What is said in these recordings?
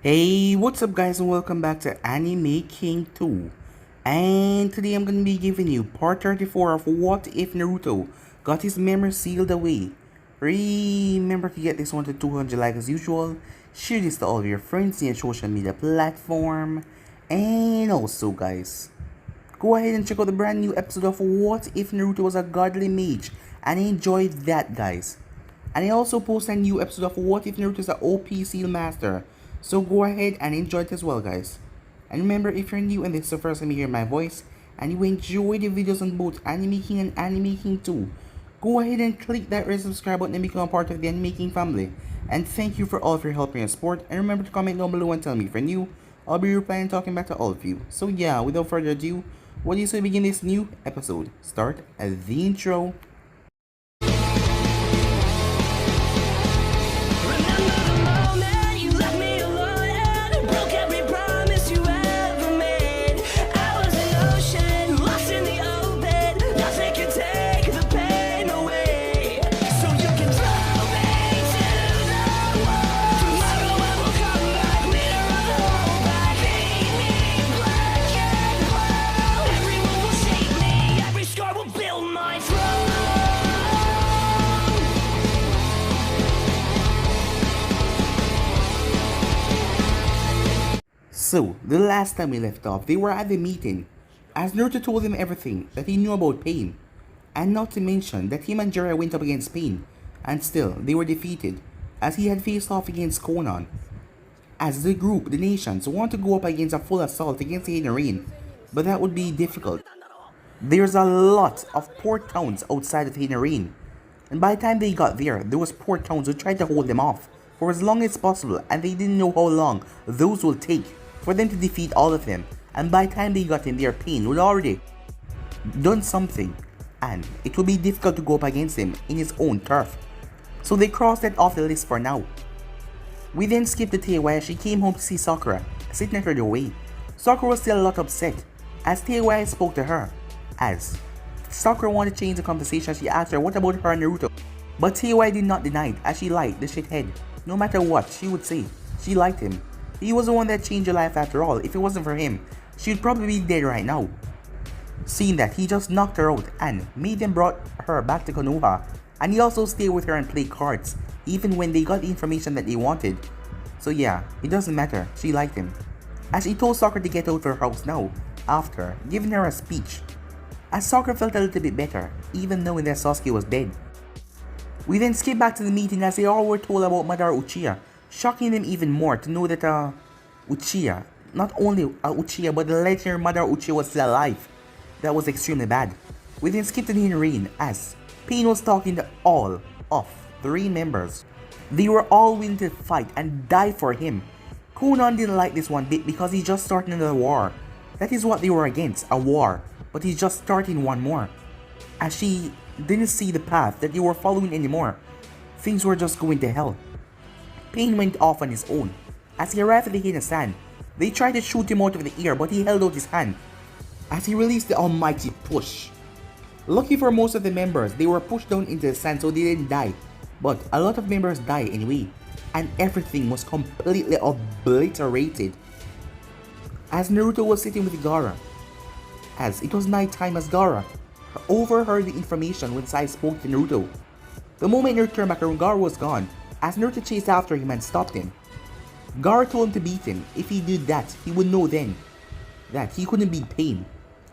Hey, what's up guys and welcome back to Anime King 2. And today I'm gonna be giving you part 34 of What If Naruto Got His Memory Sealed Away. Remember to get this one to 200 likes as usual, share this to all of your friends in your social media platform, and also guys, go ahead and check out the brand new episode of What If Naruto Was a Godly Mage, and enjoy that guys. And I also post a new episode of What If Naruto is an OP Seal Master. So go ahead and enjoy it as well guys. And remember, if you're new and this is the first time you hear my voice, and you enjoy the videos on both Anime King and Anime King 2, go ahead and click that red subscribe button and become a part of the Anime King family. And thank you for all of your help and support. And remember to comment down below and tell me if you're new. I'll be replying and talking back to all of you. So yeah, without further ado, what do you say we begin this new episode? Start at the intro. So, the last time we left off, they were at the meeting, as Naruto told them everything that he knew about Pain, and not to mention that him and Jiraiya went up against Pain, and still, they were defeated, as he had faced off against Konan. As the group, the nations, want to go up against a full assault against the Hidden Rain, but that would be difficult. There's a lot of port towns outside of the Hidden Rain, and by the time they got there, there was port towns who tried to hold them off for as long as possible, and they didn't know how long those will take for them to defeat all of them. And by the time they got in there, Pain would already done something, and it would be difficult to go up against him in his own turf. So they crossed that off the list for now. We then skipped to Teiwai as she came home to see Sakura sitting at her doorway. Sakura was still a lot upset as Teiwai spoke to her. As Sakura wanted to change the conversation, she asked her what about her and Naruto. But Teiwai did not deny it, as she liked the shithead. No matter what she would say, she liked him. He was the one that changed her life after all. If it wasn't for him, she would probably be dead right now. Seeing that, he just knocked her out and made them brought her back to Konoha. And he also stayed with her and played cards, even when they got the information that they wanted. So yeah, it doesn't matter, she liked him. As he told Sakura to get out of her house now, after giving her a speech. As Sakura felt a little bit better, even knowing that Sasuke was dead. We then skip back to the meeting as they all were told about Madara Uchiha, shocking them even more to know that Uchiha, not only Uchiha but the legendary Madara Uchiha was still alive. That was extremely bad. We then skipped to the Hidden Rain as Pain was talking to all of the Rain members. They were all willing to fight and die for him. Konan didn't like this one bit because he's just starting another war. That is what they were against, a war, but he's just starting one more. As she didn't see the path that they were following anymore, things were just going to hell. Pain went off on his own. As he arrived at the hidden sand, they tried to shoot him out of the air, but he held out his hand as he released the almighty push. Lucky for most of the members, they were pushed down into the sand so they didn't die, but a lot of members died anyway, and everything was completely obliterated. As Naruto was sitting with Gaara, as it was night time, as Gaara overheard the information when Sai spoke to Naruto. The moment Naruto turned back around, Gaara was gone, as Naruto chased after him and stopped him. Gaara told him to beat him. If he did that, he would know then that he couldn't beat Pain.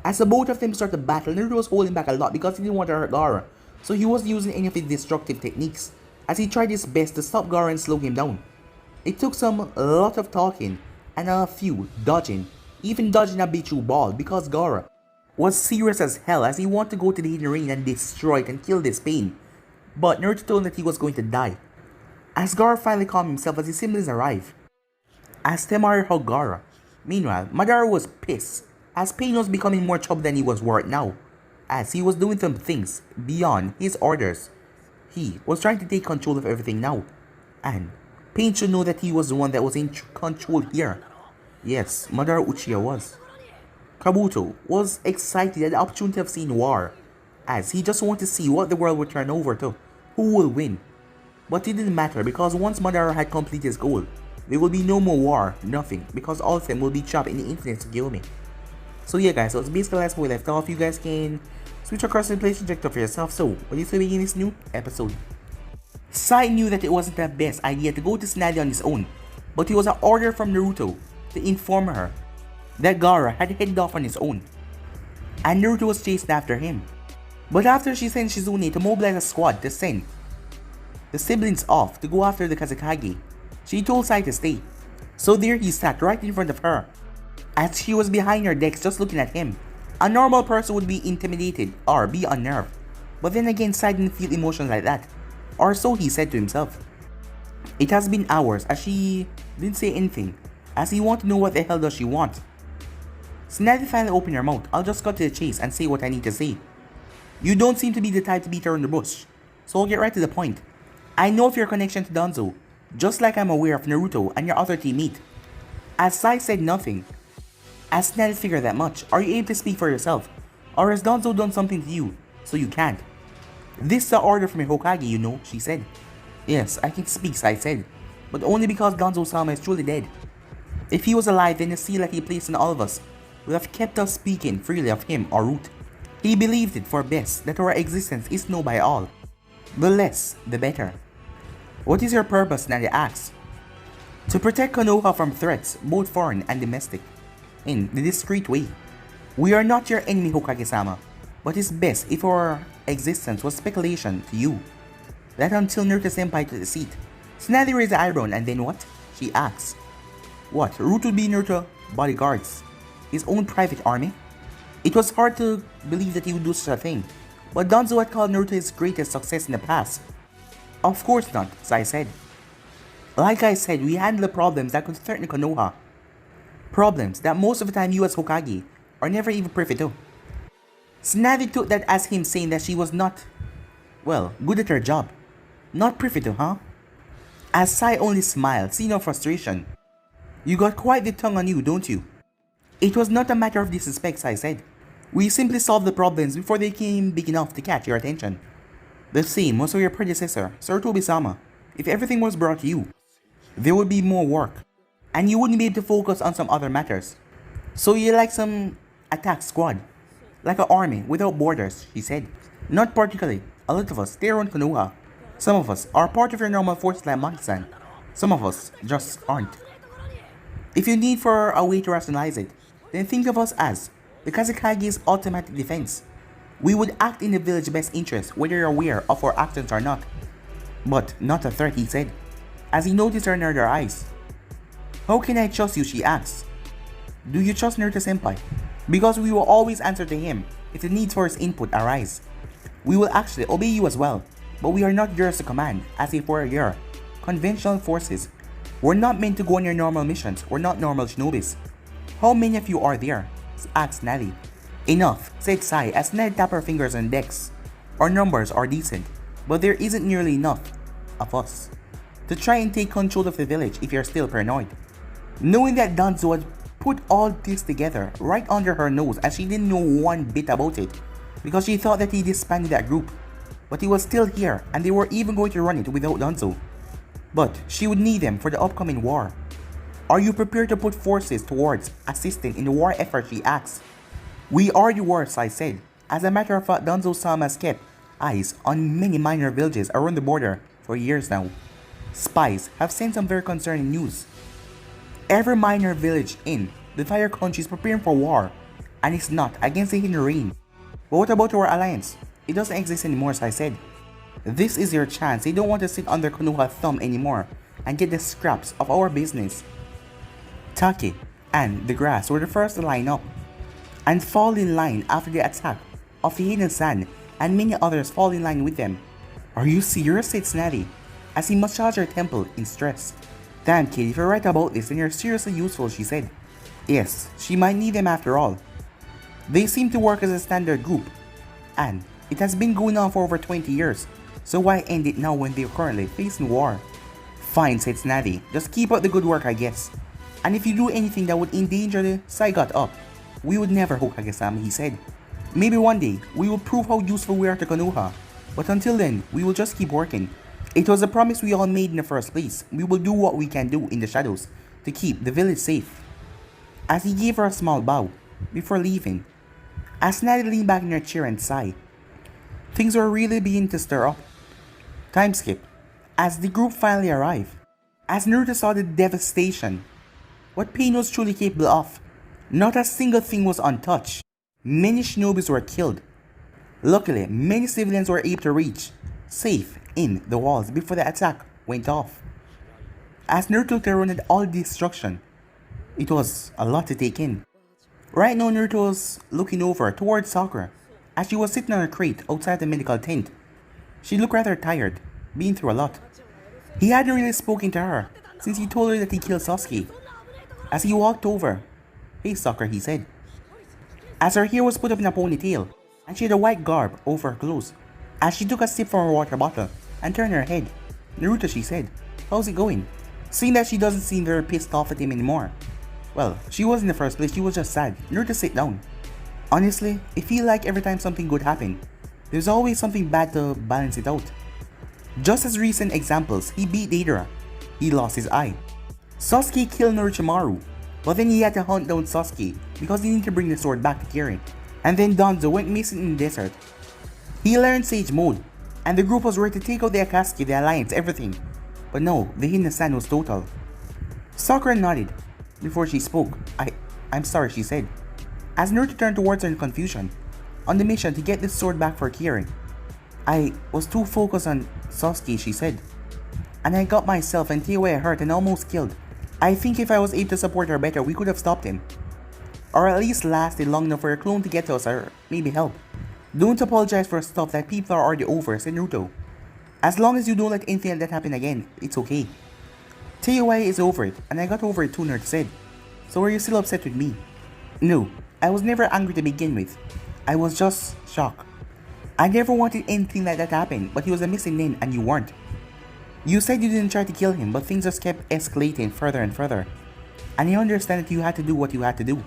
As the both of them started to battle, Naruto was holding back a lot because he didn't want to hurt Gaara, so he wasn't using any of his destructive techniques, as he tried his best to stop Gaara and slow him down. It took a lot of talking and a few dodging, even dodging a Bichu ball, because Gaara was serious as hell as he wanted to go to the Hidden Rain and destroy it and kill this Pain. But Naruto told him that he was going to die. As Gaara finally calmed himself as his siblings arrived, as Temari hugged Gaara. Meanwhile, Madara was pissed as Pain was becoming more trouble than he was worth now, as he was doing some things beyond his orders. He was trying to take control of everything now, and Pain should know that he was the one that was in control here. Yes, Madara Uchiha was. Kabuto was excited at the opportunity of seeing war, as he just wanted to see what the world would turn over to, who will win. But it didn't matter because once Madara had completed his goal, there will be no more war, nothing, because all of them will be trapped in the infinite Tsukiyomi. So yeah guys, so it's basically that's where we left off. You guys can switch across the place trajectory for yourself. So, what do you say we begin this new episode? Sai knew that it wasn't the best idea to go to Tsunade on his own, but it was an order from Naruto to inform her that Gaara had headed off on his own, and Naruto was chasing after him. But after she sent Shizune to mobilize a squad to send the siblings off to go after the Kazekage, she told Sai to stay. So there he sat right in front of her, as she was behind her decks just looking at him. A normal person would be intimidated or be unnerved, but then again Sai didn't feel emotions like that, or so he said to himself. It has been hours as she didn't say anything, as he wanted to know what the hell does she want. Tsunade finally opened her mouth. I'll just cut to the chase and say what I need to say. You don't seem to be the type to beat around the bush, so I'll get right to the point. I know of your connection to Danzo, just like I'm aware of Naruto and your other teammate. As Sai said nothing, as Tsunade figured that much, are you able to speak for yourself? Or has Danzo done something to you, so you can't? This is an order from your Hokage, you know, she said. Yes, I can speak, Sai said, but only because Danzo-sama is truly dead. If he was alive, then the seal that he placed in all of us would have kept us speaking freely of him or root. He believed it for best that our existence is known by all. The less, the better. What is your purpose, Tsunade asked. To protect Konoha from threats, both foreign and domestic, in the discreet way. We are not your enemy, Hokage-sama, but it's best if our existence was speculation to you. That until Naruto-senpai took the seat. Tsunade raised an eyebrow and then what? She asked. What, Root would be Naruto bodyguards? His own private army? It was hard to believe that he would do such a thing, but Danzo had called Naruto his greatest success in the past. Of course not, Sai said. Like I said, we handle problems that could threaten Konoha. Problems that most of the time you as Hokage are never even privy to. Tsunade took that as him saying that she was not, well, good at her job. Not privy to, huh? As Sai only smiled, seeing no frustration. You got quite the tongue on you, don't you? It was not a matter of disrespect, Sai said. We simply solved the problems before they came big enough to catch your attention. The same was for your predecessor, Sarutobi-sama. If everything was brought to you, there would be more work, and you wouldn't be able to focus on some other matters. So you're like some attack squad, like an army without borders, she said. Not particularly. A lot of us stay around Konoha. Some of us are part of your normal forces like Maki-san. Some of us just aren't. If you need for a way to rationalize it, then think of us as the Kazekage's automatic defense. We would act in the village's best interest whether you're aware of our actions or not. But not a threat, he said, as he noticed her near their eyes. How can I trust you, she asked. Do you trust Naruto-senpai? Because we will always answer to him if the need for his input arise. We will actually obey you as well, but we are not yours to command as if we're your conventional forces. We're not meant to go on your normal missions. We're not normal shinobis. How many of you are there? Asked Tsunade. Enough, said Sai as Tsunade tapped her fingers on decks. Our numbers are decent, but there isn't nearly enough of us to try and take control of the village if you're still paranoid. Knowing that Danzo had put all this together right under her nose as she didn't know one bit about it, because she thought that he disbanded that group, but he was still here and they were even going to run it without Danzo. But she would need them for the upcoming war. Are you prepared to put forces towards assisting in the war effort, she asked. We are the worst, I said. As a matter of fact, Danzo-sama has kept eyes on many minor villages around the border for years now. Spies have sent some very concerning news. Every minor village in the entire country is preparing for war, and it's not against the hidden rain. But what about our alliance? It doesn't exist anymore, I said. This is your chance. They don't want to sit under Konoha's thumb anymore and get the scraps of our business. Taki and the grass were the first to line up and fall in line after the attack of the hidden sand, and many others fall in line with them. Are you serious? Said Tsunade as he massaged her temple in stress. Damn kid, if you're right about this then you're seriously useful, she said. Yes, she might need them after all. They seem to work as a standard group, and it has been going on for over 20 years, so why end it now when they're currently facing war? Fine, said Tsunade, just keep up the good work I guess. And if you do anything that would endanger the Sai got up, we would never, Hokage-sama, he said. Maybe one day, we will prove how useful we are to Konoha, but until then, we will just keep working. It was a promise we all made in the first place. We will do what we can do in the shadows to keep the village safe. As he gave her a small bow before leaving, as Natty leaned back in her chair and sighed. Things were really beginning to stir up. Time skip. As the group finally arrived, as Naruto saw the devastation, what Pain was truly capable of, not a single thing was untouched. Many shinobis were killed. Luckily, many civilians were able to reach safe in the walls before the attack went off. As Naruto looked around at all the destruction, it was a lot to take in. Right now, Naruto was looking over towards Sakura as she was sitting on a crate outside the medical tent. She looked rather tired, been through a lot. He hadn't really spoken to her since he told her that he killed Sasuke. As he walked over, "Hey Sakura," he said. As her hair was put up in a ponytail and she had a white garb over her clothes. As she took a sip from her water bottle and turned her head, "Naruto," she said, "how's it going?" Seeing that she doesn't seem very pissed off at him anymore. Well, she was in the first place, she was just sad. Naruto, sit down. Honestly, I feel like every time something good happened, there's always something bad to balance it out. Just as recent examples, he beat Deidara. He lost his eye. Sasuke killed Orochimaru, but then he had to hunt down Sasuke because he needed to bring the sword back to Kirin. And then Danzo went missing in the desert. He learned Sage Mode, and the group was ready to take out the Akatsuki, the Alliance, everything. But no, the hidden stand was total. Sakura nodded before she spoke. I'm sorry, she said. As Naruto turned towards her in confusion, on the mission to get the sword back for Kirin. I was too focused on Sasuke, she said. And I got myself and Teiwaya hurt and almost killed. I think if I was able to support her better, we could have stopped him. Or at least lasted long enough for a clone to get to us or maybe help. Don't apologize for stuff that people are already over, said Naruto. As long as you don't let anything like that happen again, it's okay. Teiwaya is over it, and I got over it too, Naruto said. So are you still upset with me? No, I was never angry to begin with. I was just shocked. I never wanted anything like that to happen, but he was a missing link and you weren't. You said you didn't try to kill him, but things just kept escalating further and further. And I understand that you had to do what you had to do.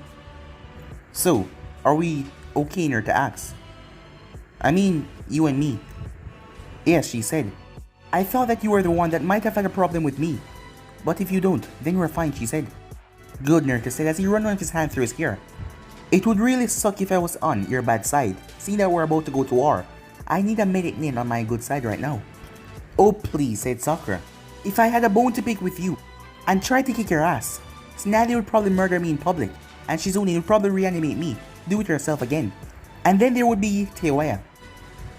So, are we okay, Naruto asked. I mean, you and me. Yes, she said. I thought that you were the one that might have had a problem with me. But if you don't, then we're fine, she said. Good, Naruto said as he ran one of his hand through his hair. It would really suck if I was on your bad side, seeing that we're about to go to war. I need a medic Nin on my good side right now. Oh please, said Sakura. If I had a bone to pick with you and tried to kick your ass, Snally would probably murder me in public, and Shizune would probably reanimate me, do it herself again. And then there would be Teiwaya.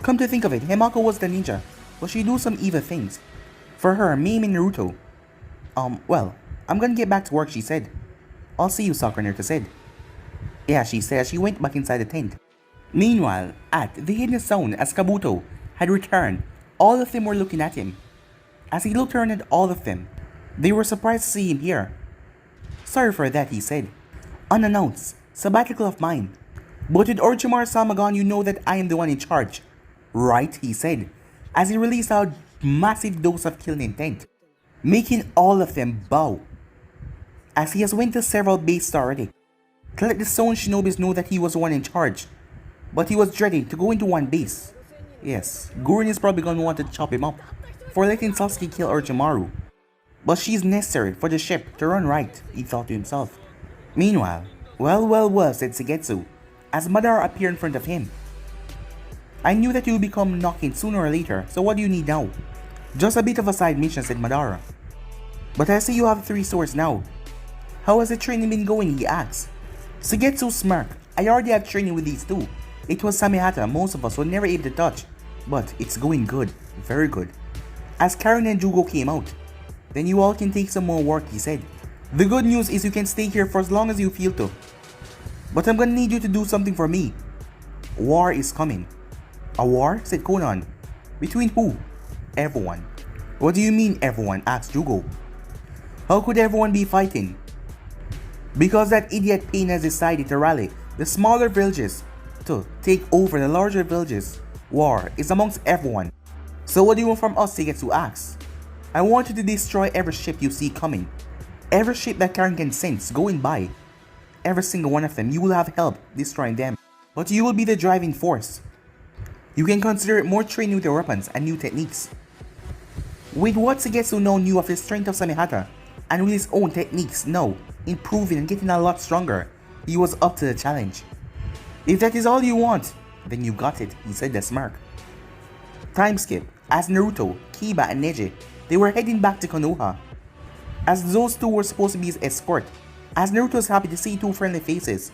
Come to think of it, Himako was the ninja, but she do some evil things. For her, maiming Naruto. Well, I'm gonna get back to work, she said. I'll see you, Sakura, Naruto said. Yeah, she said as she went back inside the tent. Meanwhile, at the hidden zone as Kabuto had returned, all of them were looking at him. As he looked around at all of them, they were surprised to see him here. Sorry for that, he said. Unannounced, sabbatical of mine. But with Orochimaru-sama gone, you know that I am the one in charge. Right, he said, as he released a massive dose of killing intent, making all of them bow. As he has went to several bases already, to let the Zone Shinobis know that he was the one in charge. But he was dreading to go into one base. Yes, Gurren is probably going to want to chop him up for letting Sasuke kill Orochimaru. But she's necessary for the ship to run right, he thought to himself. Meanwhile, well, said Suigetsu, as Madara appeared in front of him. I knew that you would become knocking sooner or later, so what do you need now? Just a bit of a side mission, said Madara. But I see you have 3 swords now. How has the training been going, he asked. Suigetsu smirked. I already have training with these 2. It was Samehata most of us were never able to touch. But it's going good, very good. As Karen and Jugo came out, then you all can take some more work, he said. The good news is you can stay here for as long as you feel to. But I'm gonna need you to do something for me. War is coming. A war? Said Konan. Between who? Everyone. What do you mean everyone? Asked Jugo. How could everyone be fighting? Because that idiot Pain has decided to rally the smaller villages to take over the larger villages. War is amongst everyone. So what do you want from us, Suigetsu asked. I want you to destroy every ship you see coming. Every ship that Karen can sense going by. Every single one of them, you will have help destroying them. But you will be the driving force. You can consider it more training with your weapons and new techniques. With what Sugetsu now knew of the strength of Samehata, and with his own techniques now improving and getting a lot stronger, he was up to the challenge. If that is all you want, then you got it, he said with a smirk. Time skip, as Naruto, Kiba and Neji, they were heading back to Konoha. As those two were supposed to be his escort, as Naruto was happy to see two friendly faces,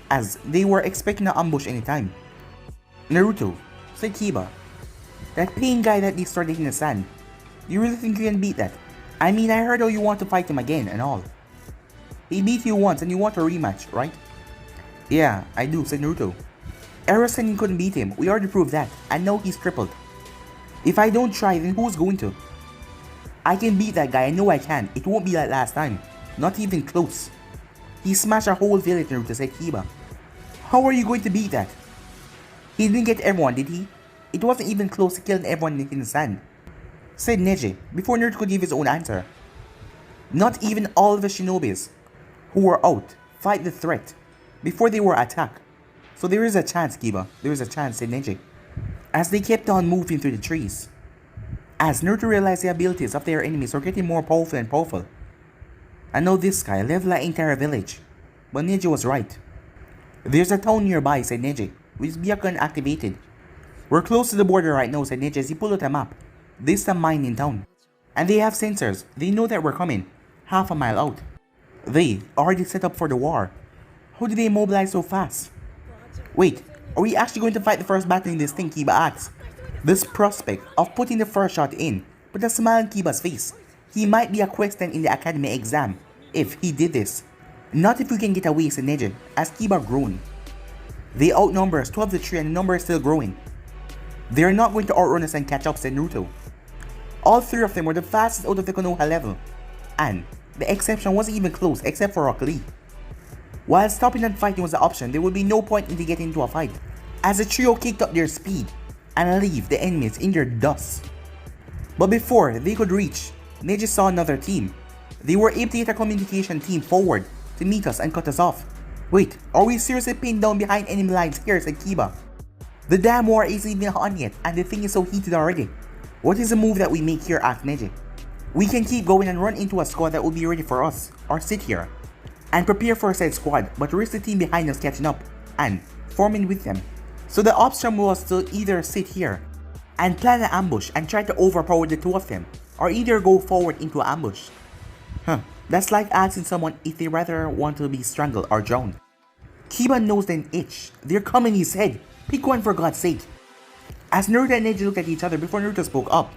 as they were expecting an ambush anytime. Naruto, said Kiba, that pain guy that they started in the sand, you really think you can beat that? I mean, I heard how you want to fight him again and all. He beat you once and you want a rematch, right? Yeah, I do, said Naruto. Ero said you couldn't beat him, we already proved that, and now he's crippled. If I don't try, then who's going to? I can beat that guy, I know I can, it won't be like last time. Not even close. He smashed our whole village, Naruto, said Kiba. How are you going to beat that? He didn't get everyone, did he? It wasn't even close to killing everyone in the sand, said Neji, before Naruto could give his own answer. Not even all of the shinobis who were out fight the threat before they were attacked. So there is a chance, Kiba, there is a chance, said Neji, as they kept on moving through the trees. As Naruto realized the abilities of their enemies were getting more powerful and powerful. I know this guy leveled like entire village, but Neji was right. There's a town nearby, said Neji, with his Byakugan activated. We're close to the border right now, said Neji as he pulled out a map. This is a mine in town. And they have sensors, they know that we're coming, half a mile out. They already set up for the war. How did they mobilize so fast? Wait, are we actually going to fight the first battle in this thing, Kiba asks. This prospect of putting the first shot in put a smile on Kiba's face. He might be a question in the academy exam if he did this. Not if we can get away, said Neji, as Kiba groaned. They outnumber us 12 to 3 and the number is still growing. They are not going to outrun us and catch up, said Naruto. All three of them were the fastest out of the Konoha level, and the exception wasn't even close except for Rock Lee. While stopping and fighting was the option, there would be no point in getting into a fight, as the trio kicked up their speed and leave the enemies in their dust. But before they could reach, Neji saw another team. They were able to get a communication team forward to meet us and cut us off. Wait, are we seriously pinned down behind enemy lines here, said Kiba. The damn war isn't even on yet and the thing is so heated already. What is the move that we make here, asked Neji. We can keep going and run into a squad that will be ready for us, or sit here and prepare for said squad, but risk the team behind us catching up and forming with them. So the option was to either sit here and plan an ambush and try to overpower the two of them, or either go forward into an ambush. That's like asking someone if they rather want to be strangled or drowned. Kiba knows an itch. They're coming, he said. Pick one for God's sake. As Naruto and Neji looked at each other before Naruto spoke up,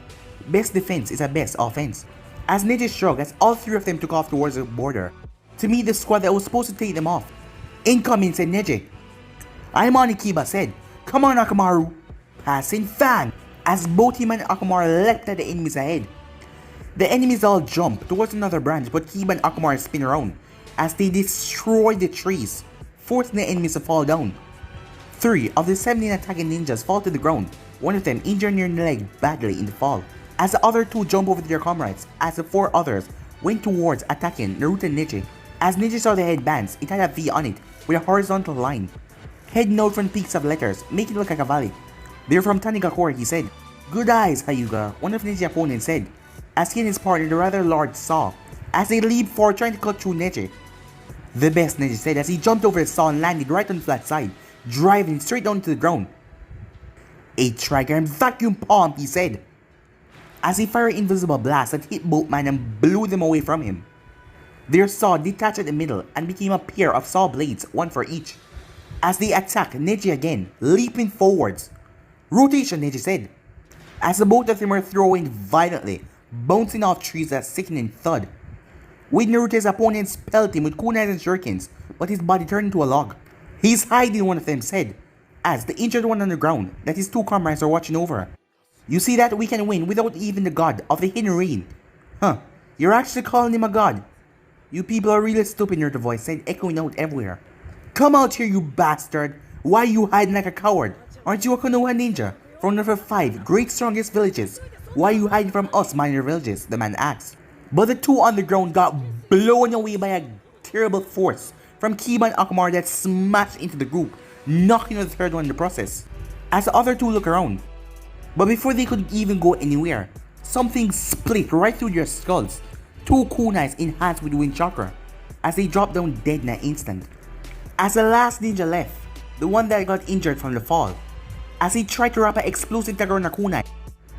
best defense is a best offense. As Neji shrugged as all three of them took off towards the border to meet the squad that was supposed to take them off. Incoming, said Neji. I'm on it, Kiba said. Come on, Akamaru. Passing fan. As both him and Akamaru leapt at the enemies ahead. The enemies all jumped towards another branch, but Kiba and Akamaru spin around as they destroy the trees, forcing the enemies to fall down. 3 of the 17 attacking ninjas fall to the ground, one of them injured near the leg badly in the fall, as the other 2 jump over to their comrades, as the 4 others went towards attacking Naruto and Neji. As Neji saw the headbands, it had a V on it with a horizontal line, heading out from peaks of letters, making it look like a valley. They're from Tanigakure, he said. Good eyes, Hyuga, one of Neji's opponents said, as he and his partner, the rather large, saw, as they leaped forward trying to cut through Neji. The best, Neji said as he jumped over the saw and landed right on the flat side, driving straight down to the ground. A trigger and vacuum palm, he said, as he fired invisible blast that hit both men and blew them away from him. Their saw detached at the middle and became a pair of saw blades, one for each. As they attacked Neji again, leaping forwards. Rotation, Neji said, as the both of them were throwing violently, bouncing off trees at a sickening thud. With Naruto's opponents pelted him with kunais and shurikens, but his body turned into a log. He's hiding, one of them said, as the injured one on the ground that his 2 comrades are watching over. You see that we can win without even the god of the hidden rain. You're actually calling him a god. You people are really stupid, Naruto's voice said, echoing out everywhere. Come out here, you bastard! Why are you hiding like a coward? Aren't you a Konoha ninja from one of the 5 great strongest villages? Why are you hiding from us minor villages? The man asked. But the 2 on the ground got blown away by a terrible force from Kiba and Akamaru that smashed into the group, knocking out the 3rd one in the process. As the other 2 look around. But before they could even go anywhere, Something split right through their skulls. Two kunais enhanced with wind chakra as they dropped down dead in an instant. As the last ninja left, the one that got injured from the fall, as he tried to wrap an explosive dagger on a kunai,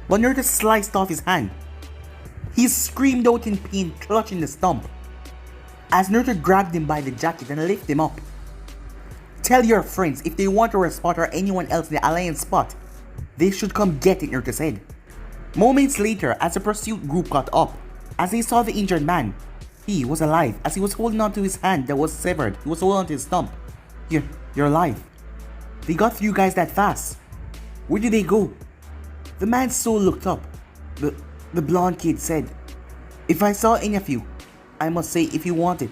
but Naruto sliced off his hand. He screamed out in pain, clutching the stump, as Naruto grabbed him by the jacket and lifted him up. Tell your friends if they want to spot or anyone else in the Alliance spot, they should come get it, Naruto said. Moments later, as the pursuit group got up, as they saw the injured man, he was alive as he was holding on to his hand that was severed. He was holding on to his stump. You're alive. They got through you guys that fast. Where did they go? The man's soul looked up. The blonde kid said, if I saw any of you, I must say if you want it,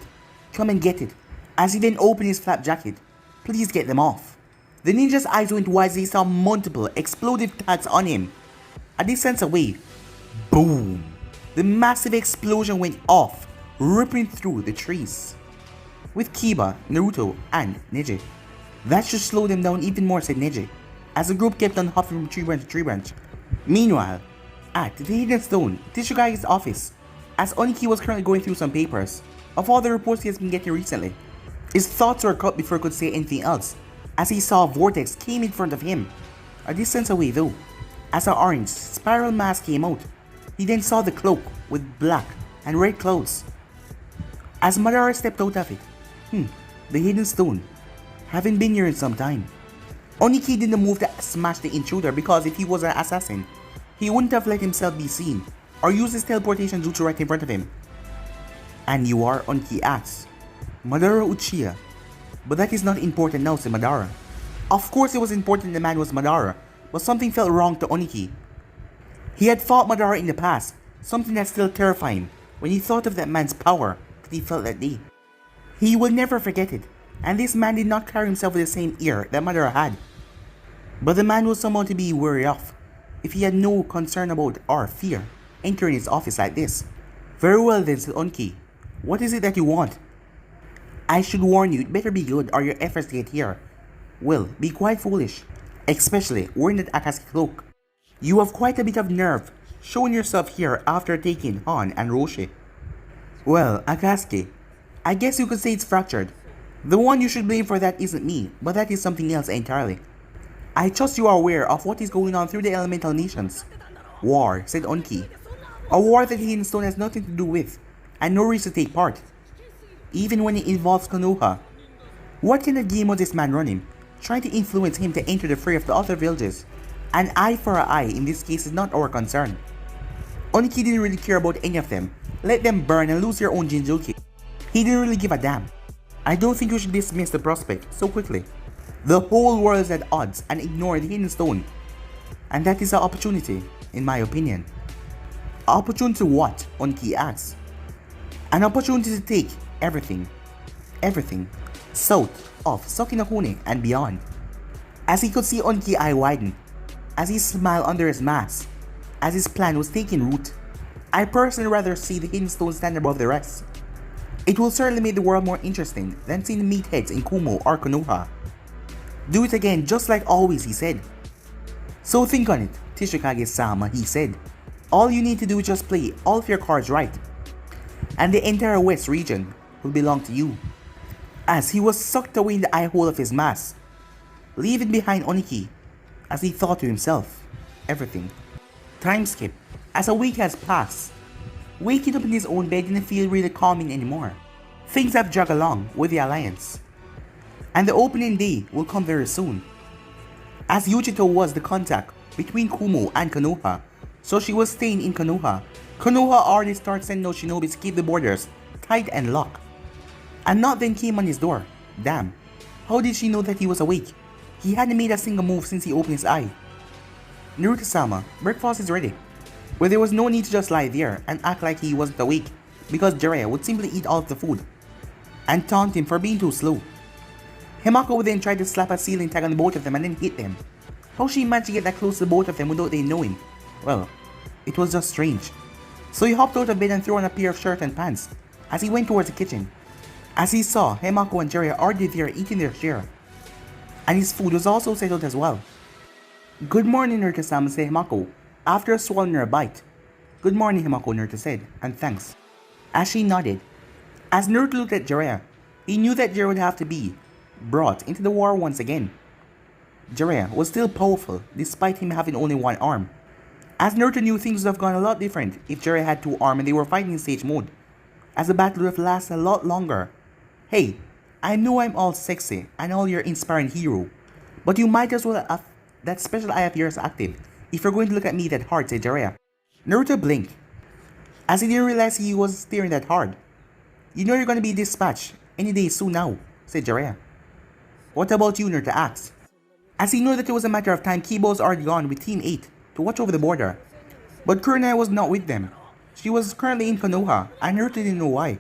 come and get it. As he then opened his flap jacket, please get them off. The ninja's eyes went wide as he saw multiple explosive tags on him. A distance away, boom! The massive explosion went off, ripping through the trees. With Kiba, Naruto, and Neji. That should slow them down even more, said Neji, as the group kept on hopping from tree branch to tree branch. Meanwhile, at the Hidden Stone, Tsuchiga's office, as Oniki was currently going through some papers of all the reports he has been getting recently. His thoughts were cut before he could say anything else, as he saw a vortex came in front of him. A distance away though, as an orange spiral mask came out. He then saw the cloak with black and red clouds. As Madara stepped out of it, the Hidden Stone. Haven't been here in some time. Oniki didn't move to smash the intruder because if he was an assassin, he wouldn't have let himself be seen or use his teleportation jutsu right in front of him. And you are? Oniki asks. Madara Uchiha. But that is not important now, said Madara. Of course it was important the man was Madara, but something felt wrong to Oniki. He had fought Madara in the past, something that still terrified him when he thought of that man's power that he felt that day. He will never forget it, and this man did not carry himself with the same ear that Madara had. But the man was someone to be wary of, if he had no concern about or fear entering his office like this. Very well then, said Oniki. What is it that you want? I should warn you, it better be good or your efforts to get here will be quite foolish, especially wearing that Akatsuki cloak. You have quite a bit of nerve showing yourself here after taking Han and Roshi. Well, Akatsuki, I guess you could say it's fractured. The one you should blame for that isn't me, but that is something else entirely. I trust you are aware of what is going on through the elemental nations. War, said Onki. A war that Hidden Stone has nothing to do with, and no reason to take part. Even when it involves Konoha. What kind of game was this man running, trying to influence him to enter the fray of the other villages? An eye for an eye in this case is not our concern. Oniki didn't really care about any of them. Let them burn and lose their own Jinzuki. He didn't really give a damn. I don't think you should dismiss the prospect so quickly. The whole world is at odds and ignore the Hidden Stone. And that is an opportunity, in my opinion. Opportunity what? Oniki asks. An opportunity to take everything, south of Sakinakune and beyond. As he could see Onki's eye widen, as he smiled under his mask, as his plan was taking root. I personally rather see the Hidden Stone stand above the rest. It will certainly make the world more interesting than seeing the meatheads in Kumo or Konoha. Do it again just like always, he said. So think on it, Tsuchikage-sama, he said. All you need to do is just play all of your cards right, and the entire west region will belong to you. As he was sucked away in the eye hole of his mask, leaving behind Oniki, as he thought to himself, everything. Time skip, as a week has passed. Waking up in his own bed didn't feel really calming anymore. Things have dragged along with the Alliance, and the opening day will come very soon. As Yujito was the contact between Kumo and Konoha, so she was staying in Konoha. Konoha already started sending out shinobi to keep the borders tight and locked. And not then came on his door. Damn, how did she know that he was awake? He hadn't made a single move since he opened his eye. Naruto-sama, breakfast is ready. But there was no need to just lie there and act like he wasn't awake, because Jiraiya would simply eat all of the food and taunt him for being too slow. Himako would then try to slap a ceiling tag on both of them and then hit them. How she managed to get that close to both of them without they knowing? Well, it was just strange. So he hopped out of bed and threw on a pair of shirt and pants as he went towards the kitchen. As he saw Himako and Jiraiya already there eating their share, and his food was also settled as well. Good morning, Naruto-sama, said Himako after swallowing her bite. Good morning, Himako, Naruto said, and thanks. As she nodded, as Naruto looked at Jiraiya, he knew that Jiraiya would have to be brought into the war once again. Jiraiya was still powerful despite him having only one arm. As Naruto knew, things would have gone a lot different if Jiraiya had two arms and they were fighting in stage mode, as the battle would have lasted a lot longer. Hey, I know I'm all sexy and all your inspiring hero, but you might as well have that special eye of yours active if you're going to look at me that hard, said Jiraiya. Naruto blinked, as he didn't realize he was staring that hard. You know you're going to be dispatched any day soon now, said Jiraiya. What about you, Naruto asked. As he knew that it was a matter of time, Kiba was already gone with Team 8 to watch over the border. But Kurenai was not with them. She was currently in Konoha, and Naruto didn't know why.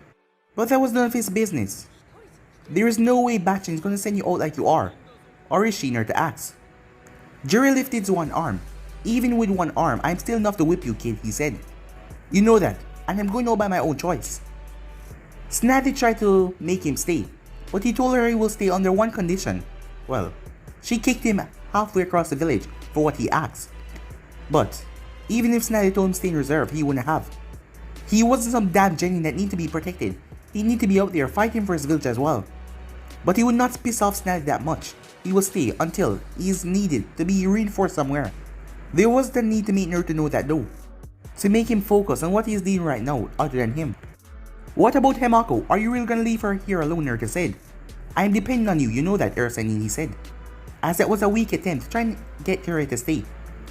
But that was none of his business. There is no way Bachin is going to send you out like you are. Or is she, Naruto asked. Jiraiya lifted his one arm. Even with one arm, I'm still enough to whip you, kid, he said. You know that, and I'm going out by my own choice. Snatty tried to make him stay, but he told her he will stay under one condition. Well, she kicked him halfway across the village for what he asked. But even if Snatty told him to stay in reserve, he wouldn't have. He wasn't some damn genin that needed to be protected. He needed to be out there fighting for his village as well. But he would not piss off Snatty that much. He will stay until he is needed to be reinforced somewhere. There was the need to make Naruto know that though, to make him focus on what he is doing right now other than him. What about Himako? Are you really gonna leave her here alone, Naruto said. I am depending on you, you know that, Ursanin, he said. As that was a weak attempt to try and get Jiraiya to stay.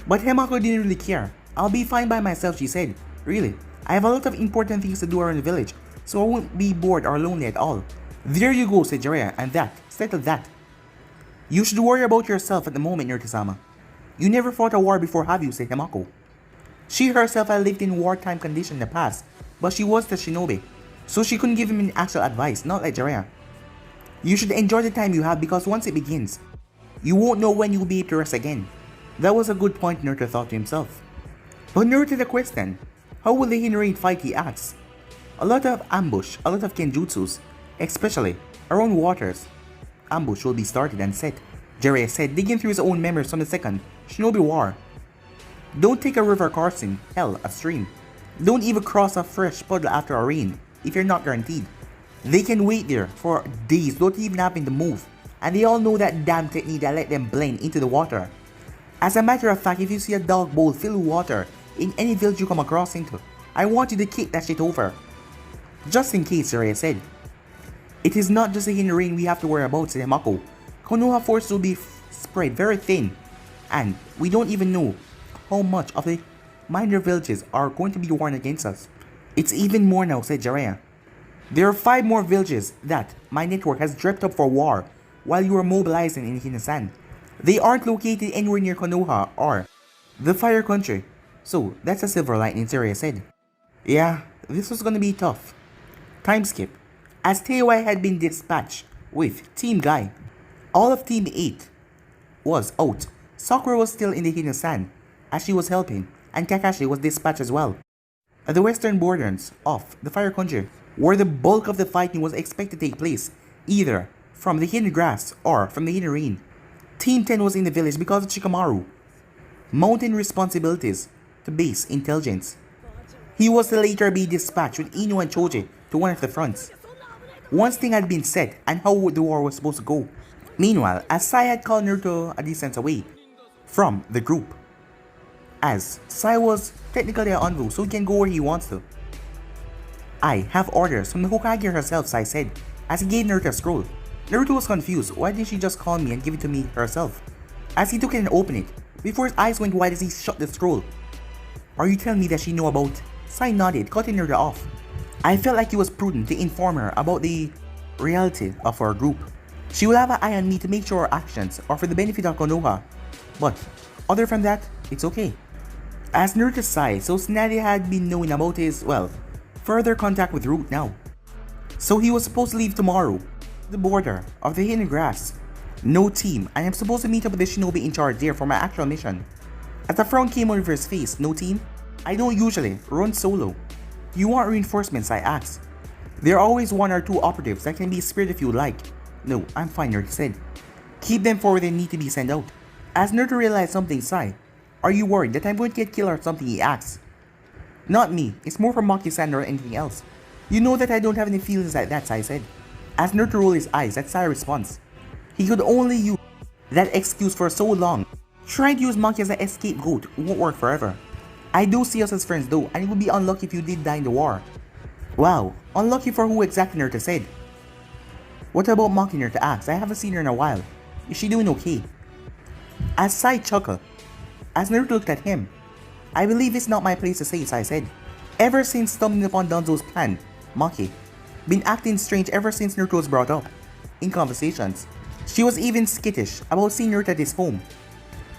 But Himako didn't really care. I'll be fine by myself, she said. Really, I have a lot of important things to do around the village, so I won't be bored or lonely at all. There you go, said Jiraiya, and that, settled that. You should worry about yourself at the moment, Naruto-sama. You never fought a war before, have you, said Himako. She herself had lived in wartime conditions in the past, but she was the shinobi, so she couldn't give him any actual advice, not like Jiraiya. You should enjoy the time you have because once it begins, you won't know when you'll be able to rest again. That was a good point, Naruto thought to himself. But Naruto had a question. How will the Hinrain fight, he asked. A lot of ambush, a lot of kenjutsus, especially around waters. Ambush will be started and set, Jiraiya said, digging through his own memories from the second Shinobi War. Don't take a river crossing, hell, a stream. Don't even cross a fresh puddle after a rain, if you're not guaranteed. They can wait there for days, don't even having to move, and they all know that damn technique that let them blend into the water. As a matter of fact, if you see a dog bowl filled with water in any village you come across into, I want you to kick that shit over. Just in case, Jiraiya said. It is not just the Hinrain we have to worry about, said Himako. Konoha force will be spread very thin, and we don't even know how much of the minor villages are going to be warned against us. It's even more now, said Jiraiya. There are 5 more villages that my network has dreamt up for war while you are mobilizing in Hinasan. They aren't located anywhere near Konoha or the Fire Country, so that's a silver lining, Jiraiya said. Yeah, this was gonna be tough. Time skip. As Teiwai had been dispatched with Team Guy, all of Team 8 was out. Sakura was still in the Hinasan as she was helping, and Kakashi was dispatched as well. At the western borders of the Fire Country, where the bulk of the fighting was expected to take place, either from the hidden grass or from the hidden rain. Team 10 was in the village because of Shikamaru. Mountain responsibilities to base intelligence. He was to later be dispatched with Ino and Choji to one of the fronts. Once thing had been set and how the war was supposed to go. Meanwhile, as Sai had called Naruto a distance away from the group, as Sai was technically an envoy, so he can go where he wants to. I have orders from the Hokage herself, Sai said, as he gave Naruto a scroll. Naruto was confused. Why didn't she just call me and give it to me herself? As he took it and opened it, before his eyes went wide as he shut the scroll. Are you telling me that she knew about? Sai nodded, cutting Naruto off. I felt like it was prudent to inform her about the reality of our group. She will have an eye on me to make sure our actions are for the benefit of Konoha. But other from that, it's okay. As Naruto sighed, so Tsunade had been knowing about his, well, further contact with Root now. So he was supposed to leave tomorrow, the border of the hidden grass. No team, and I'm supposed to meet up with the shinobi in charge there for my actual mission. As a frown came over his face, no team? I don't usually run solo. You want reinforcements, I asked. There are always 1 or 2 operatives that can be spared if you like. No, I'm fine, Naruto said. Keep them for where they need to be sent out. As Naruto realized something, Sai, are you worried that I'm going to get killed or something, he asked. Not me, it's more for Maki-san or anything else. You know that I don't have any feelings like that, Sai said. As Naruto rolled his eyes at Sai's response. He could only use that excuse for so long. Trying to use Maki as an scapegoat won't work forever. I do see us as friends though, and it would be unlucky if you did die in the war. Wow, unlucky for who exactly, Naruto said. What about Maki, Naruto asked? I haven't seen her in a while. Is she doing okay? As Sai chuckled, as Naruto looked at him. I believe it's not my place to say, Sai said. Ever since stumbling upon Danzo's plan, Maki been acting strange ever since Naruto was brought up. In conversations, she was even skittish about seeing Naruto at his home.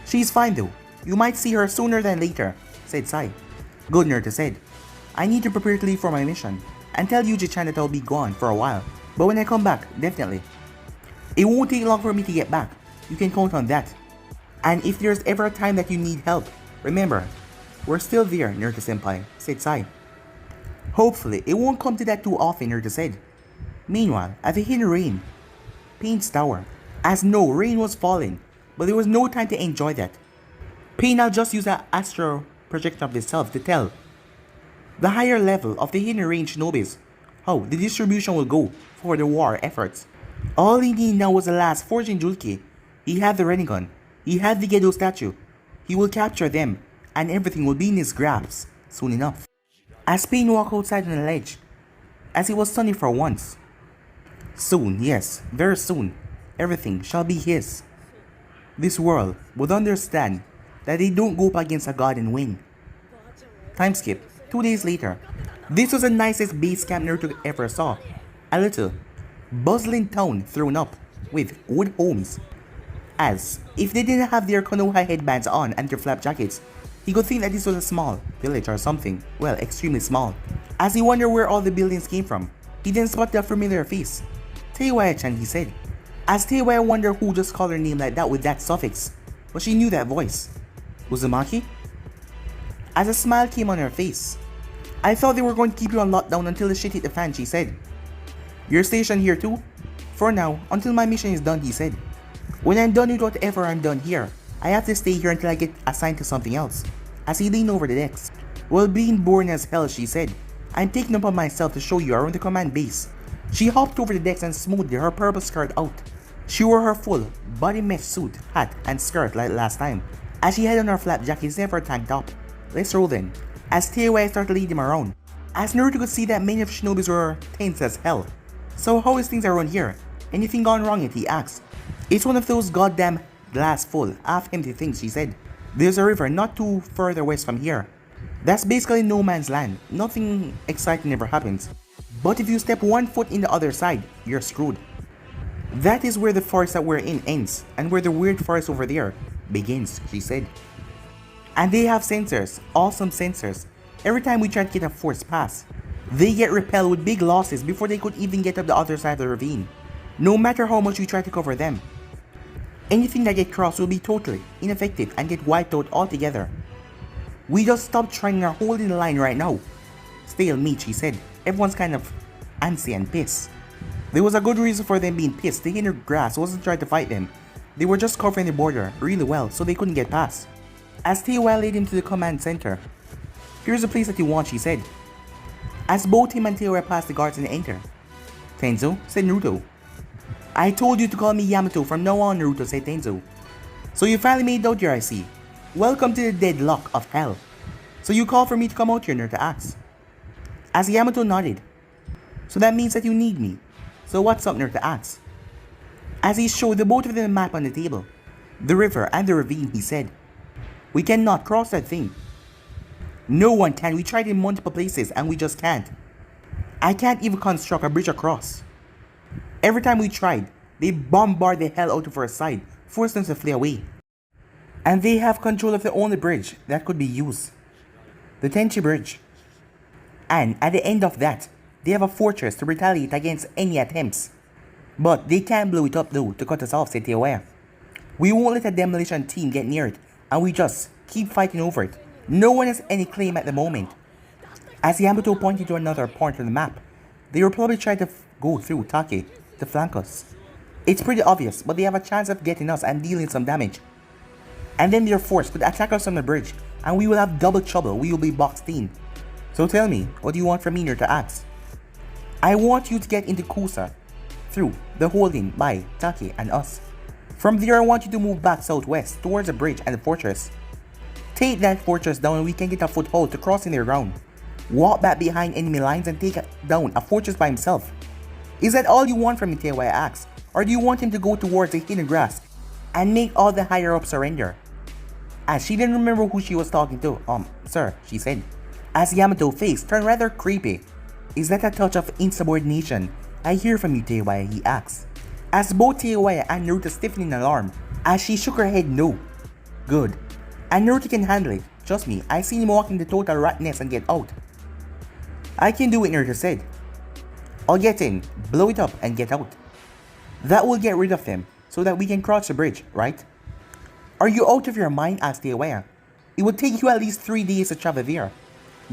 She's fine though. You might see her sooner than later, said Sai. Good, Naruto said. I need to prepare to leave for my mission, and tell Yuji-chan that I'll be gone for a while. But when I come back, definitely. It won't take long for me to get back. You can count on that. And if there's ever a time that you need help, remember, we're still there, Naruto-senpai, said Sai. Hopefully, it won't come to that too often, Naruto said. Meanwhile, at the hidden rain, Pain's tower, as no rain was falling, but there was no time to enjoy that. Pain now just used an astral projection of himself to tell the higher level of the hidden range shinobis how the distribution will go for the war efforts. All he needed now was the last 14 Julki. He had the Rinnegan, he had the Gedo statue. He will capture them, and everything will be in his grasp soon enough. As Pain walked outside on the ledge, as it was sunny for once. Soon, yes, very soon, everything shall be his. This world would understand that they don't go up against a god and win. Time skip. 2 days later. This was the nicest base camp Naruto ever saw. A little, bustling town thrown up with wood homes. As if they didn't have their Konoha headbands on and their flap jackets, he could think that this was a small village or something. Well, extremely small. As he wondered where all the buildings came from, he then spotted a familiar face. Teiwaya-chan, he said. As Teiwaya wondered who just called her name like that with that suffix, but she knew that voice. Uzumaki? As a smile came on her face. I thought they were going to keep you on lockdown until the shit hit the fan, she said. You're stationed here too? For now, until my mission is done, he said. When I'm done with whatever I'm done here, I have to stay here until I get assigned to something else. As he leaned over the decks. Well, being boring as hell, she said. I'm taking upon myself to show you around the command base. She hopped over the decks and smoothed her purple skirt out. She wore her full body mesh suit, hat, and skirt like last time. As she had on her flap jacket instead of her tank top. Let's roll then. As Teiwaya started to lead him around. As Naruto could see that many of shinobis were tense as hell. So how is things around here? Anything gone wrong yet, he asked. It's one of those goddamn glass full, half empty things, she said. There's a river not too further west from here. That's basically no man's land. Nothing exciting ever happens. But if you step 1 foot in the other side, you're screwed. That is where the forest that we're in ends, and where the weird forest over there begins, she said. And they have sensors, awesome sensors. Every time we try to get a force pass, they get repelled with big losses before they could even get up the other side of the ravine. No matter how much we try to cover them. Anything that gets crossed will be totally ineffective and get wiped out altogether. We just stopped trying our holding the line right now. Stalemate, she said. Everyone's kind of antsy and pissed. There was a good reason for them being pissed. The inner grass wasn't trying to fight them. They were just covering the border really well so they couldn't get past. As Teiwaya led him to the command center. Here's the place that you want, she said. As both him and Teiwaya passed the guards and entered. Tenzo, said Naruto. I told you to call me Yamato from now on, Naruto, said Tenzo. So you finally made it out here, I see. Welcome to the deadlock of hell. So you called for me to come out here, Naruto asked. As Yamato nodded. So that means that you need me. So what's up, Naruto asked. As he showed the both of them a map on the table. The river and the ravine, he said. We cannot cross that thing. No one can. We tried in multiple places and we just can't. I can't even construct a bridge across. Every time we tried, they bombard the hell out of our side, forced them to flee away. And they have control of the only bridge that could be used. The Tenchi Bridge. And at the end of that, they have a fortress to retaliate against any attempts. But they can't blow it up though to cut us off, said Teiwaya. We won't let a demolition team get near it, and we just keep fighting over it. No one has any claim at the moment. As Yamato pointed to another point on the map, they were probably trying to go through Take to flank us. It's pretty obvious, but they have a chance of getting us and dealing some damage. And then their force could attack us on the bridge, and we will have double trouble. We will be boxed in. So tell me, what do you want from me, Naruto asks. I want you to get into Kusa, through the holding by Taki and us. From there, I want you to move back southwest towards the bridge and the fortress. Take that fortress down and we can get a foothold to crossing their ground. Walk back behind enemy lines and take down a fortress by himself. Is that all you want from me, Tewaya asks? Or do you want him to go towards the hidden grass and make all the higher ups surrender? As she didn't remember who she was talking to. Sir, she said. As Yamato's face turned rather creepy. Is that a touch of insubordination I hear from you, Tewaya, he asks. As both Tewaya and Naruto stiffened in alarm, as she shook her head no. Good. And Naruto can handle it. Trust me, I've seen him walk in the total rat nest and get out. I can do it, Naruto said. I'll get in, blow it up, and get out. That will get rid of them, so that we can cross the bridge, right? Are you out of your mind? Asked Tewaya. It would take you at least 3 days to travel there.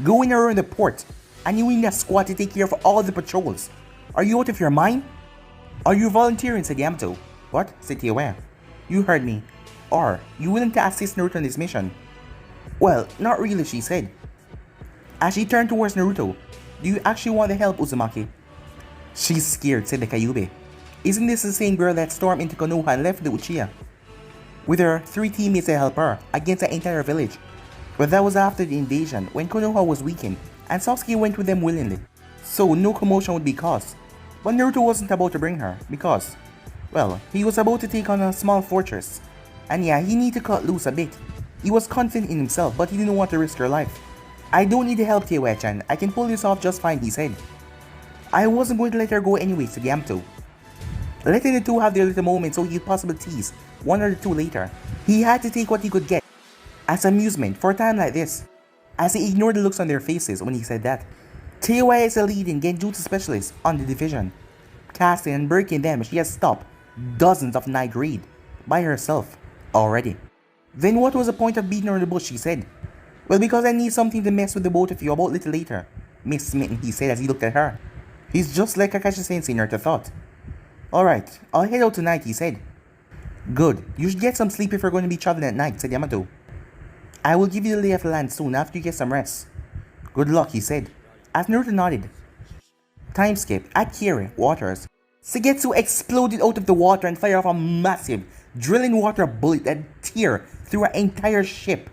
Going around the port, and you need a squad to take care of all the patrols. Are you out of your mind? Are you volunteering? Said Yamato. What? Said Tewaya. You heard me. Are you willing to assist Naruto on this mission? Well, not really, she said. As she turned towards Naruto, do you actually want the help, Uzumaki? She's scared, said the Kyuubi. Isn't this the same girl that stormed into Konoha and left the Uchiha? With her 3 teammates to help her against the entire village. But that was after the invasion, when Konoha was weakened, and Sasuke went with them willingly. So no commotion would be caused. But Naruto wasn't about to bring her, because, well, he was about to take on a small fortress. And yeah, he needed to cut loose a bit. He was confident in himself, but he didn't want to risk her life. I don't need the help, Tewaya-chan. I can pull this off just fine, he said. I wasn't going to let her go anyways, said Yamato. Letting the two have their little moment so he'd possibly tease one or the two later. He had to take what he could get as amusement for a time like this. As he ignored the looks on their faces when he said that. Tewaya is a leading Genjutsu specialist on the division. Casting and breaking them, she has stopped dozens of night raid by herself already. Then what was the point of beating her in the bush, she said. Well, because I need something to mess with the both of you about little later, Miss Smitten, he said as he looked at her. He's just like Kakashi-sensei, Naruto thought. Alright, I'll head out tonight, he said. Good, you should get some sleep if you're going to be traveling at night, said Yamato. I will give you the lay of the land soon after you get some rest. Good luck, he said, as Naruto nodded. Time skip, at Kiri, Waters. Suigetsu exploded out of the water and fired off a massive, drilling water bullet that tear through an entire ship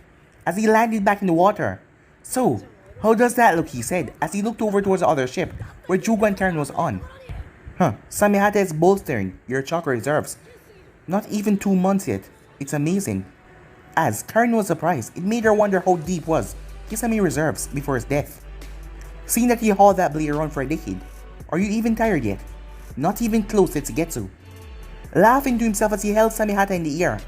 as he landed back in the water. So, how does that look, he said, as he looked over towards the other ship, where Jugo and Karen was on. Samehata is bolstering your chakra reserves. Not even 2 months yet. It's amazing. As Karen was surprised, it made her wonder how deep was Kisame reserves before his death. Seeing that he hauled that blade around for a decade. Are you even tired yet? Not even close to Suigetsu. Laughing to himself as he held Samehata in the air.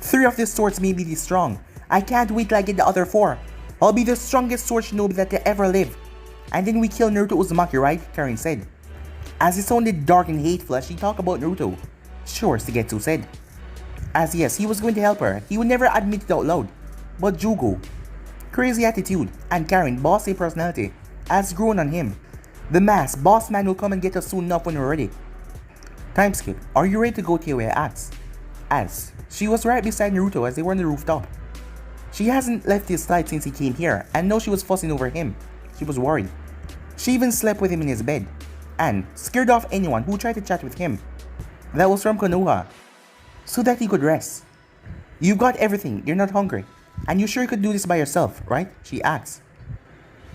3 of these swords may be this strong. I can't wait till I get the other 4. I'll be the strongest sword shinobi that to ever live. And then we kill Naruto Uzumaki, right? Karen said. As it sounded dark and hateful as she talked about Naruto. Sure, Suigetsu said. As yes, he was going to help her. He would never admit it out loud. But Jugo, crazy attitude, and Karen, bossy personality, has grown on him. The masked boss man will come and get us soon enough when we're ready. Time skip. Are you ready to go, Tewaya asked. As she was right beside Naruto as they were on the rooftop. She hasn't left his side since he came here, and now she was fussing over him. She was worried. She even slept with him in his bed, and scared off anyone who tried to chat with him. That was from Konoha, so that he could rest. You've got everything, you're not hungry, and you sure you could do this by yourself, right? She asked.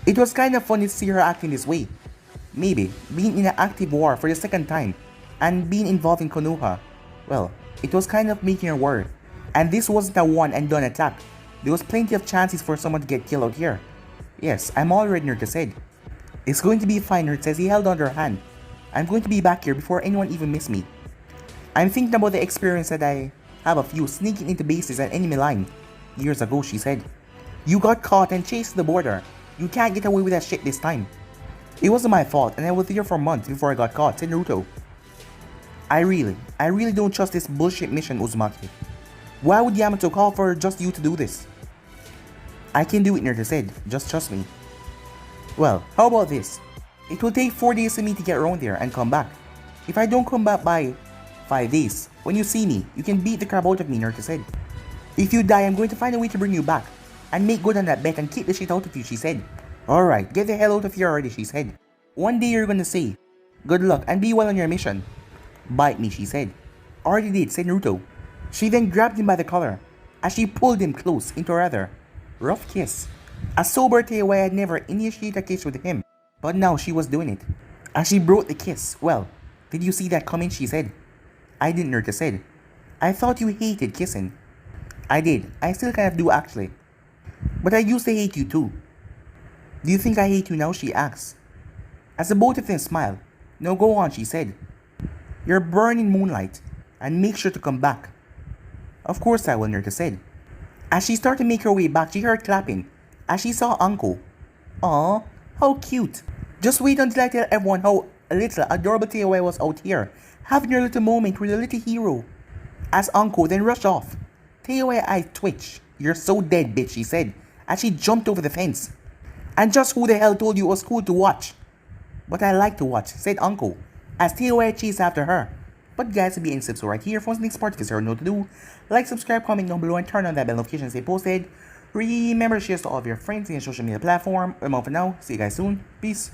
It was kind of funny to see her acting this way. Maybe, being in an active war for the 2nd time, and being involved in Konoha, well, it was kind of making her worry. And this wasn't a one and done attack. There was plenty of chances for someone to get killed out here. Yes, I'm all ready, Naruto said. It's going to be fine, Naruto says he held on her hand. I'm going to be back here before anyone even missed me. I'm thinking about the experience that I have of you sneaking into bases and enemy line years ago, she said. You got caught and chased to the border. You can't get away with that shit this time. It wasn't my fault and I was here for months before I got caught, said Naruto. I really don't trust this bullshit mission, Uzumaki. Why would Yamato call for just you to do this? I can do it, Naruto said. Just trust me. Well, how about this? It will take 4 days for me to get around there and come back. If I don't come back by 5 days, when you see me, you can beat the crap out of me, Naruto said. If you die, I'm going to find a way to bring you back and make good on that bet and kick the shit out of you, she said. Alright, get the hell out of here already, she said. One day you're gonna say, good luck and be well on your mission. Bite me, she said. Already did, said Naruto. She then grabbed him by the collar, as she pulled him close into a rather rough kiss. A sober Teiwei had never initiated a kiss with him, but now she was doing it. As she broke the kiss, well, did you see that coming, she said. I didn't, Naruto said. I thought you hated kissing. I did, I still kind of do actually. But I used to hate you too. Do you think I hate you now, she asked. As the both of them smiled, no go on, she said. You're burning moonlight, and make sure to come back. Of course I will, Naruto said. As she started to make her way back, she heard clapping, as she saw Uncle. Aw, how cute. Just wait until I tell everyone how little adorable Teiwei was out here, having your little moment with a little hero. As Uncle then rushed off. Teiwei's eyes twitched. You're so dead, bitch, she said, as she jumped over the fence. And just who the hell told you it was cool to watch? But I like to watch, said Uncle, as Teiwei chased after her. But guys, to be in subs right here for the next part of this, you know what to do. Like, subscribe, comment down below, and turn on that bell notification to stay posted. Remember to share to all of your friends in your social media platform. I'm out for now. See you guys soon. Peace.